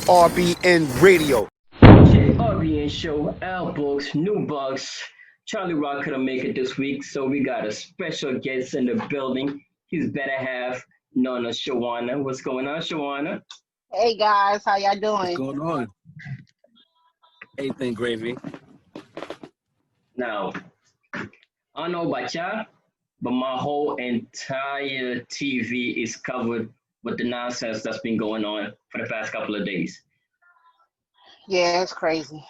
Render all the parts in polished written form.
RBN Radio. RBN show, Al Books, New Bucks. Charlie Rock couldn't make it this week, so we got a special guest in the building. He's better half known as Shawana. What's going on, Shawana? Hey guys, how y'all What's doing? going on? Anything gravy. Now, I don't know about y'all, but my whole entire TV is covered with the nonsense that's been going on for the past couple of days. Yeah, it's crazy.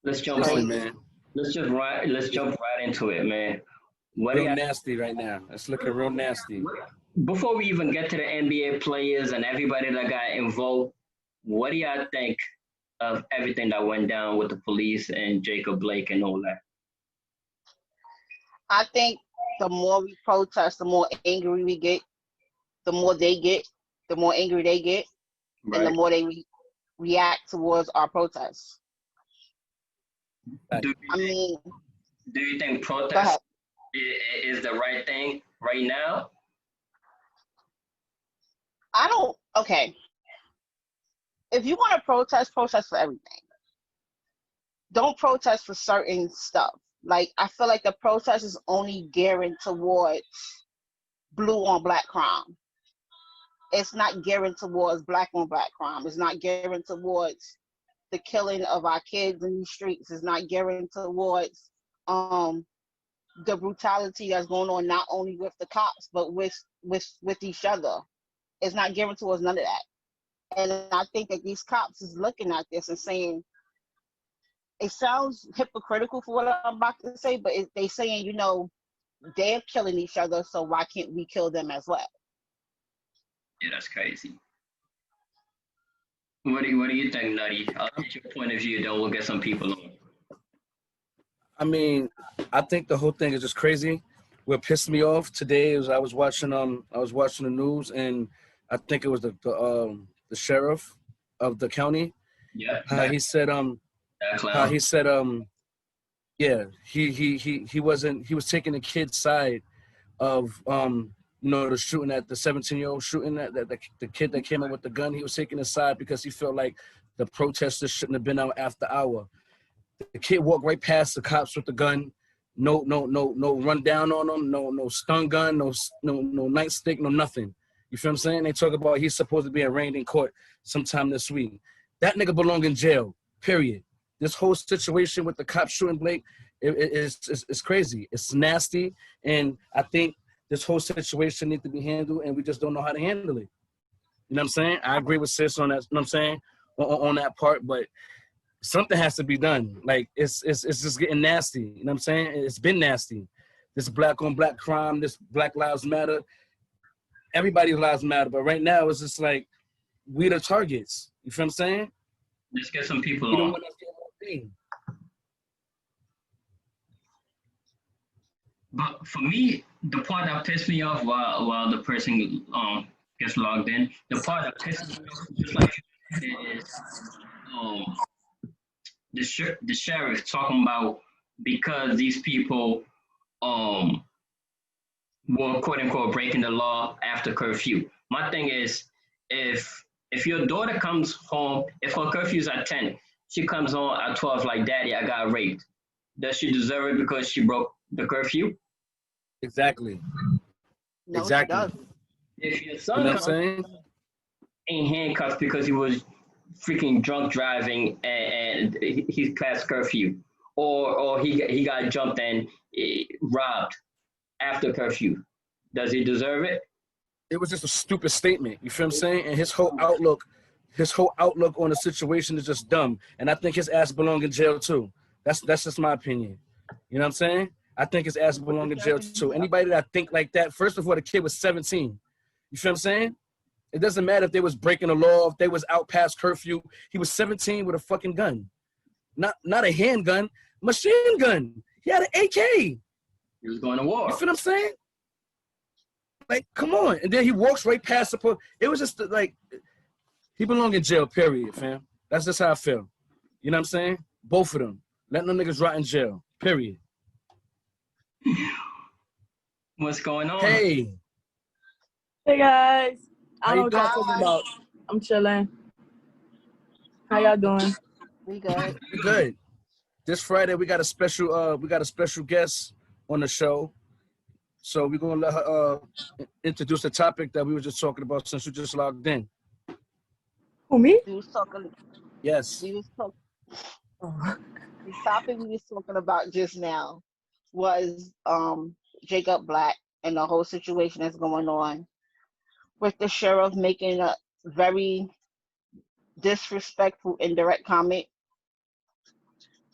Let's jump Listen, on. man. Let's jump right into it, man. What do Real you nasty right now. It's looking real nasty. before we even get to the NBA players and everybody that got involved, what do y'all think of everything that went down with the police and Jacob Blake and all that? I think the more we protest, the more angry we get, the more they get, the more angry they get, and the Right? more they react towards our protests. Do I mean, do you think go ahead. protest is the right thing right now? Okay. If you want to protest, protest for everything. Don't protest for certain stuff. Like, I feel like the protest is only gearing towards blue on black crime. It's not gearing towards black on black crime. It's not gearing towards the killing of our kids in these streets. It's not gearing towards the brutality that's going on not only with the cops but with each other. It's not gearing towards none of that. And I think that these cops is looking at this and saying, it sounds hypocritical for what I'm about to say, but they saying, they're killing each other, so why can't we kill them as well? Yeah, that's crazy. What do you think, Nutty? I'll get your point of view, then we'll get some people on. I mean, I think the whole thing is just crazy. What pissed me off today is I was watching the news, and I think it was the sheriff of the county. Yeah, He said that clown. yeah, he was taking the kid's side of the shooting at the 17-year-old shooting the kid that came up with the gun. He was taking his side because he felt like the protesters shouldn't have been out after hour. The kid walked right past the cops with the gun. No run down on him. No stun gun. No nightstick. No nothing. You feel what I'm saying? They talk about he's supposed to be arraigned in court sometime this week. That nigga belong in jail. Period. This whole situation with the cop shooting Blake is crazy. It's nasty, and I think this whole situation needs to be handled, and we just don't know how to handle it. You know what I'm saying? I agree with Sis on that. You know what I'm saying on that part, but something has to be done. Like it's just getting nasty. You know what I'm saying? It's been nasty. This black on black crime. This Black Lives Matter. Everybody's lives matter, but right now it's just like we the targets. You feel what I'm saying? Let's get some people We don't on. want to get more thing. But for me, the part that pissed me off while the person gets logged in, the part that pissed me off, just like is um the sheriff talking about because these people um were quote unquote breaking the law after curfew. My thing is if your daughter comes home, if her curfew's at 10, she comes home at 12 like daddy, I got raped. Does she deserve it because she broke the curfew? Exactly. No, Exactly. she doesn't. If your You son know what I'm comes saying? in handcuffs because he was freaking drunk driving and he's past curfew, or he got jumped and robbed after curfew, does he deserve it? It was just a stupid statement. You feel what I'm saying? And his whole outlook on the situation is just dumb. And I think his ass belong in jail too. That's just my opinion. You know what I'm saying? I think his ass belong in jail too. Anybody that think like that, first of all, the kid was 17. You feel what I'm saying? It doesn't matter if they was breaking the law, if they was out past curfew. He was 17 with a fucking gun. Not a handgun, machine gun. He had an AK. He was going to You war. feel what I'm saying? Like, come on. And then he walks right past the police. It was just like, he belong in jail, period, fam. That's just how I feel. You know what I'm saying? Both of them. Letting them niggas rot in jail, period. What's going on? Hey, Hey guys, I How don't know you what y'all doing? talking about. I'm chilling. How y'all doing? We good. We're good. This Friday we got a special guest on the show. So we're gonna let her introduce the topic that we were just talking about since you just logged in. Who, me? We was talking. Yes. We was talking. Oh. The topic we was talking about just now was Jacob Black and the whole situation that's going on with the sheriff making a very disrespectful indirect comment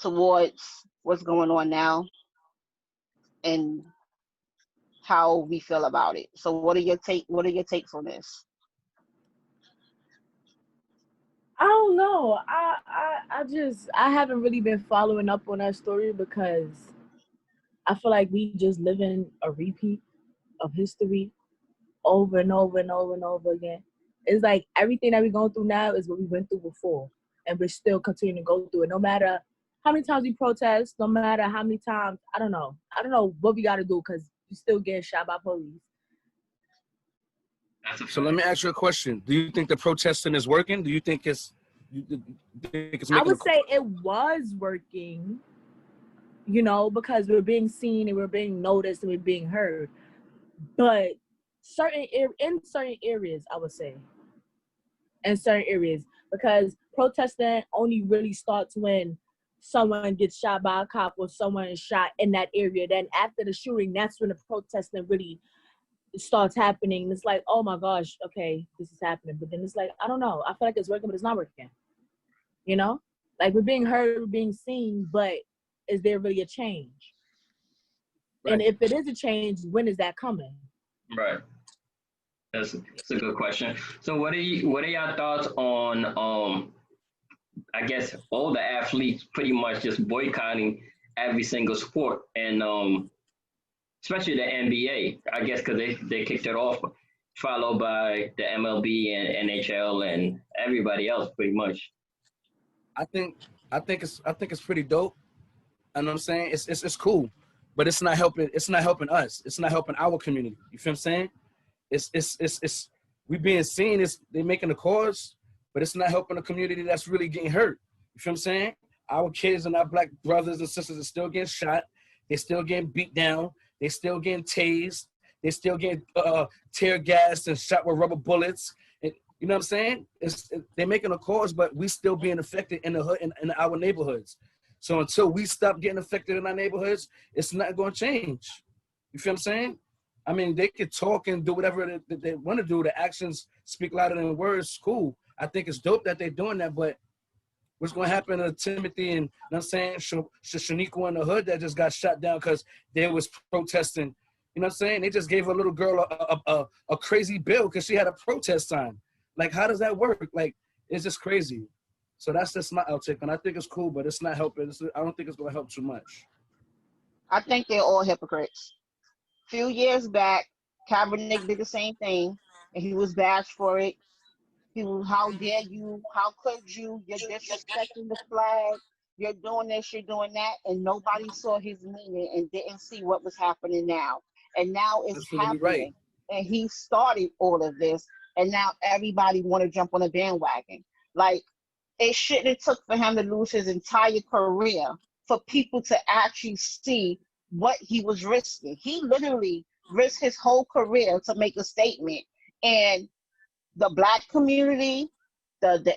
towards what's going on now and how we feel about it. So what are your takes on this? I don't know. I haven't really been following up on that story because I feel like we just live in a repeat of history over and over and over and over again. It's like everything that we're going through now is what we went through before, and we're still continuing to go through it. No matter how many times we protest, no matter how many times, I don't know what we got to do because we still getting shot by police. So let me ask you a question. Do you think the protesting is working? Do you think it's making I would say it was working, because we're being seen and we're being noticed and we're being heard. But in certain areas, I would say, in certain areas, because protesting only really starts when someone gets shot by a cop or someone is shot in that area. Then after the shooting, that's when the protesting really starts happening. It's like, oh my gosh, okay, this is happening. But then it's like, I don't know. I feel like it's working, but it's not working. Like we're being heard, we're being seen, but is there really a change? Right. And if it is a change, when is that coming? Right. That's a good question. So what are your thoughts on I guess all the athletes pretty much just boycotting every single sport, and especially the NBA, I guess, because they kicked it off, followed by the MLB and NHL and everybody else pretty much. I think it's pretty dope. You know what I'm saying? It's cool, but it's not helping us. It's not helping our community. You feel what I'm saying? It's we being seen, they making the cause, but it's not helping the community that's really getting hurt. You feel what I'm saying? Our kids and our black brothers and sisters are still getting shot. They're still getting beat down. They're still getting tased. They're still getting tear gassed and shot with rubber bullets. And, you know what I'm saying? They're making a cause, but we still being affected in the hood, in our neighborhoods. So until we stop getting affected in our neighborhoods, it's not going to change. You feel what I'm saying? I mean, they could talk and do whatever they want to do. The actions speak louder than words. Cool. I think it's dope that they're doing that, but what's going to happen to Timothy and, you know what I'm saying, Shaniqua in the hood that just got shot down because they was protesting? You know what I'm saying? They just gave a little girl a crazy bill because she had a protest sign. Like, how does that work? Like, it's just crazy. So that's just my outtake, and I think it's cool, but it's not helping. I don't think it's going to help too much. I think they're all hypocrites. A few years back, Kaepernick did the same thing, and he was bashed for it. He was, how dare you? How could you? You're disrespecting the flag. You're doing this, you're doing that, and nobody saw his meaning and didn't see what was happening now. And now it's happening. Right. And he started all of this, and now everybody want to jump on a bandwagon. Like, it shouldn't have took for him to lose his entire career for people to actually see what he was risking. He literally risked his whole career to make a statement. And the black community, the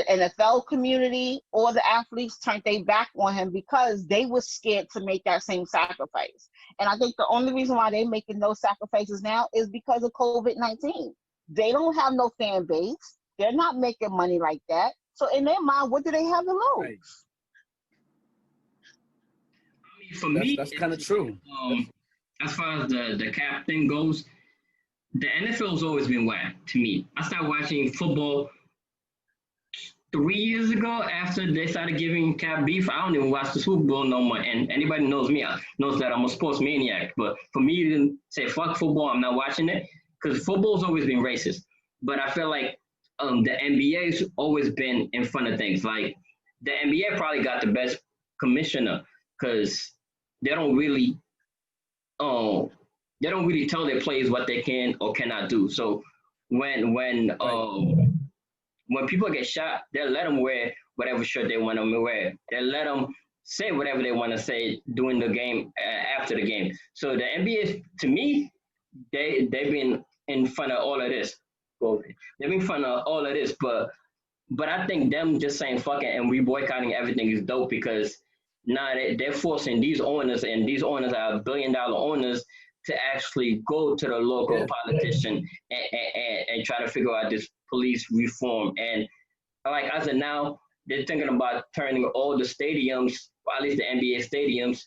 NFL community, all the athletes turned their back on him because they were scared to make that same sacrifice. And I think the only reason why they're making those sacrifices now is because of COVID-19. They don't have no fan base. They're not making money like that. So in their mind, what do they have to lose? Right. I mean, for me, that's kind of true. As far as the cap thing goes, the NFL's always been whack to me. I started watching football 3 years ago after they started giving cap beef. I don't even watch the Super Bowl no more. And anybody knows me knows that I'm a sports maniac. But for me to say fuck football, I'm not watching it because football's always been racist. But I feel like the NBA's always been in front of things. Like the NBA probably got the best commissioner because they don't really tell their players what they can or cannot do. So when when people get shot, they'll let them wear whatever shirt they want to wear. They'll let them say whatever they want to say during the game, after the game. So the NBA, to me, they've been in front of all of this. They've been in front of all of this, but I think them just saying fuck it and we boycotting everything is dope because now they're forcing these owners, and these owners are $1 billion owners, to actually go to the local politician and try to figure out this police reform. And like as of now, they're thinking about turning all the stadiums, or at least the NBA stadiums,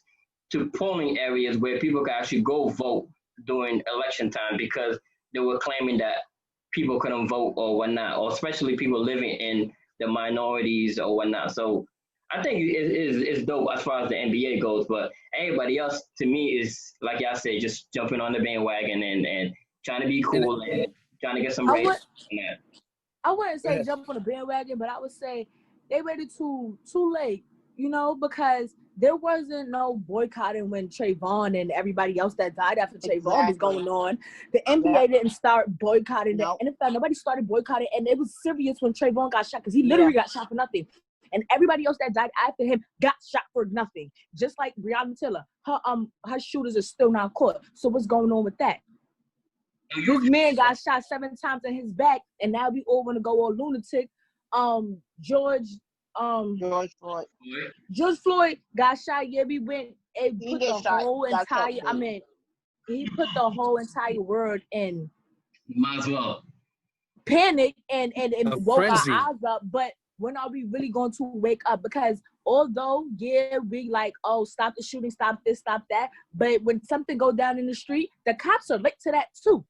to polling areas where people can actually go vote during election time, because they were claiming that people couldn't vote or whatnot, or especially people living in the minorities or whatnot. So I think it's dope as far as the NBA goes, but everybody else, to me, is, like y'all said, just jumping on the bandwagon and trying to be cool and trying to get some ratings. I wouldn't say jump on the bandwagon, but I would say they waited too late, you know, because there wasn't no boycotting when Trayvon and everybody else that died after Trayvon was going on. The NBA didn't start boycotting. The NFL, nobody started boycotting, and it was serious when Trayvon got shot, because he literally got shot for nothing. And everybody else that died after him got shot for nothing. Just like Breonna Taylor, her shooters are still not caught. So what's going on with that? This man got shot 7 times in his back, and now we all want to go all lunatic. George Floyd got shot. Yeah, we went and put the whole entire. I mean, he put the whole entire world in. Might as well. Panic and woke our eyes up, but when are we really going to wake up? Because although, we like, oh, stop the shooting, stop this, stop that. But when something go down in the street, the cops are late to that too.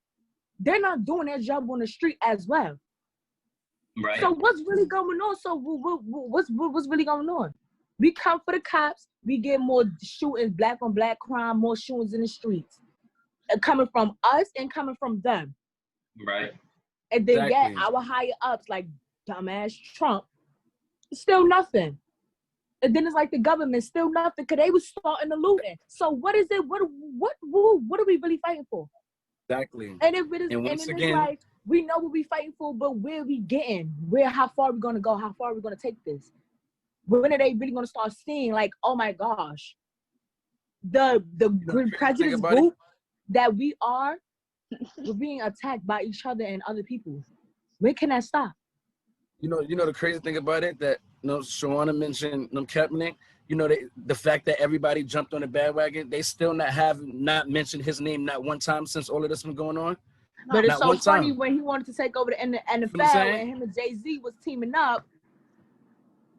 They're not doing their job on the street as well. Right. So what's really going on? So what's really going on? We come for the cops. We get more shootings, black on black crime, more shootings in the streets. Coming from us and coming from them. Right. And then our higher ups like dumbass Trump, still nothing. And then it's like the government, still nothing, because they was starting the looting. So what is it? What are we really fighting for? Exactly. And if it is, and it's like, we know what we fighting for, but where are we getting? How far are we gonna go? How far are we gonna take this? When are they really gonna start seeing, like, oh my gosh, the prejudice group that we are, we're being attacked by each other and other people. When can that stop? You know the crazy thing about it, that Shawana mentioned Kaepernick. You know, the fact that everybody jumped on the bandwagon, they still not mentioned his name not one time since all of this been going on. But it's so funny when he wanted to take over the NFL, and him and Jay-Z was teaming up.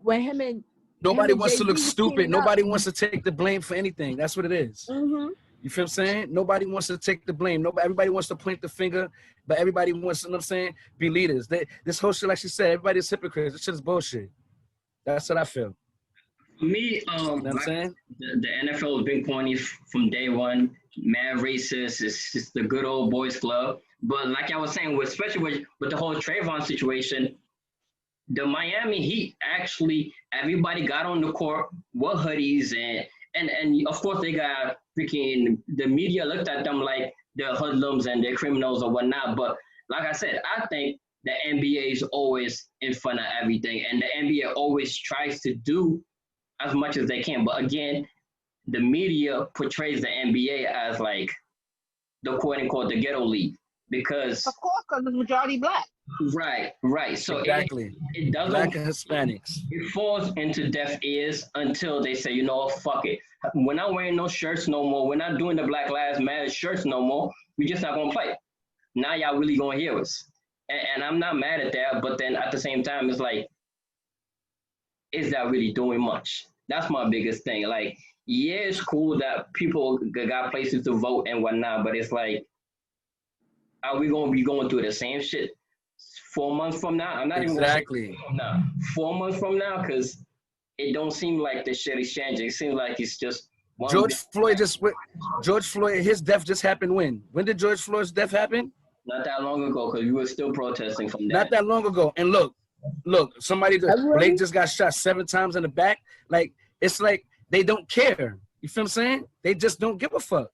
When him and nobody wants to look stupid. Nobody wants to take the blame for anything. That's what it is. Mm-hmm. You feel what I'm saying? Nobody wants to take the blame. Everybody wants to point the finger, but everybody wants, you know what I'm saying, be leaders. This whole shit, like she said, everybody's hypocrites. This shit is bullshit. That's what I feel. For me, you know what I'm saying? The NFL has been corny from day one. Mad racist. It's just the good old boys club. But like I was saying, especially with the whole Trayvon situation, the Miami Heat actually, everybody got on the court with hoodies and of course they got freaking, the media looked at them like they're hoodlums and they're criminals or whatnot. But like I said, I think the NBA is always in front of everything, and the NBA always tries to do as much as they can. But again, the media portrays the NBA as like the quote unquote the ghetto league, because of course, because it's majority black. Right. So exactly. It doesn't. Black and Hispanics. It falls into deaf ears until they say, you know, fuck it. We're not wearing no shirts no more. We're not doing the Black Lives Matter shirts no more. We're just not gonna play. Now y'all really gonna hear us. And I'm not mad at that, but then at the same time, it's like, is that really doing much? That's my biggest thing. Like, yeah, it's cool that people got places to vote and whatnot, but it's like, are we gonna be going through the same shit 4 months from now? I'm not even gonna say 4 months from now, because it don't seem like the shit is changing. It seems like it's just George Floyd, his death just happened when? When did George Floyd's death happen? Not that long ago, because we were still protesting from that. Not that long ago. And look, Blake just got shot 7 times in the back. Like, it's like they don't care. You feel what I'm saying? They just don't give a fuck.